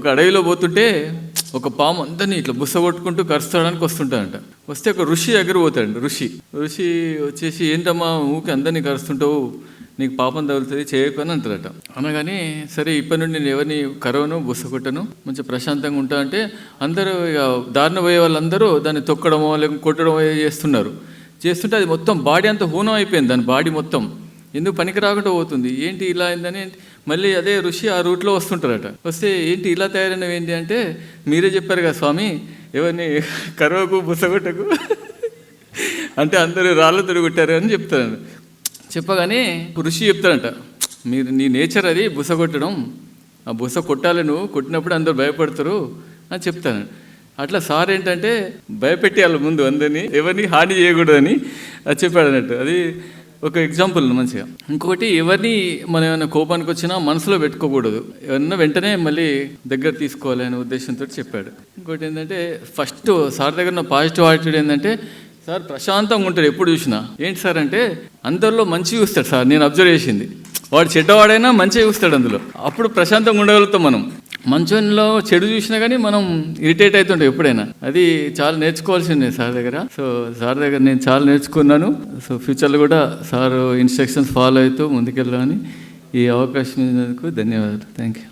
ఒక అడవిలో పోతుంటే ఒక పాము అందరినీ ఇట్లా బుస్స కొట్టుకుంటూ కరుస్తాడానికి వస్తుంటాడంట. వస్తే ఒక ఋషి దగ్గర పోతాడు. ఋషి వచ్చేసి ఏంటమ్మా ఊరికి అందరినీ కరుస్తుంటావు, నీకు పాపం తగులుతుంది, చేయకని అంటారట. అనగానే సరే ఇప్పటి నుండి నేను ఎవరిని కరవను, బుస్స కొట్టను, మంచి ప్రశాంతంగా ఉంటా అంటే అందరూ ఇక దారిన పోయే వాళ్ళందరూ దాన్ని తొక్కడమో లేకపోతే కొట్టడమో చేస్తుంటే అది మొత్తం బాడీ అంతా హూనం అయిపోయింది. దాని బాడీ మొత్తం ఎందుకు పనికి రాకుండా పోతుంది, ఏంటి ఇలా అయిందని మళ్ళీ అదే ఋషి ఆ రూట్లో వస్తుంటారట. వస్తే ఏంటి ఇలా తయారైనవి ఏంటి అంటే, మీరే చెప్పారు కదా స్వామి ఎవరిని కరవకు బుసగొట్టకు అంటే అందరూ రాళ్ళతో కొట్టారు అని చెప్తారంట. చెప్పగానే ఋషి చెప్తారంట, మీరు నీ నేచర్ అది బుస కొట్టడం, ఆ బుస కొట్టాలి, నువ్వు కొట్టినప్పుడు అందరూ భయపడతారు అని చెప్తాను. అట్లా సార్ ఏంటంటే భయపెట్టేయాలి ముందు అందరినీ, ఎవరిని హాని చేయకూడదని అది చెప్పాడు అన్నట్టు. అది ఒక ఎగ్జాంపుల్ మంచిగా. ఇంకొకటి, ఎవరిని మనం ఏమైనా కోపానికి వచ్చినా మనసులో పెట్టుకోకూడదు, ఎవరన్నా వెంటనే మళ్ళీ దగ్గర తీసుకోవాలి అనే ఉద్దేశంతో చెప్పాడు. ఇంకోటి ఏంటంటే ఫస్ట్ సార్ దగ్గర ఉన్న పాజిటివ్ యాటిట్యూడ్ ఏంటంటే, సార్ ప్రశాంతంగా ఉంటాడు ఎప్పుడు చూసినా. ఏంటి సార్ అంటే అందరిలో మంచి చూస్తాడు సార్. నేను అబ్జర్వ్ చేసింది, వాడు చెడ్డవాడైనా మంచిగా చూస్తాడు అందులో, అప్పుడు ప్రశాంతంగా ఉండగలుగుతాం మనం. మంచోనిలో చెడు చూసినా కానీ మనం ఇరిటేట్ అవుతుంటాం ఎప్పుడైనా. అది చాలా నేర్చుకోవాల్సిందే సార్ దగ్గర. సో సార్ దగ్గర నేను చాలా నేర్చుకున్నాను. సో ఫ్యూచర్లో కూడా సార్ ఇన్స్ట్రక్షన్స్ ఫాలో అవుతూ ముందుకెళ్ళాలని ఈ అవకాశం ఇచ్చినందుకు ధన్యవాదాలు. Thank you.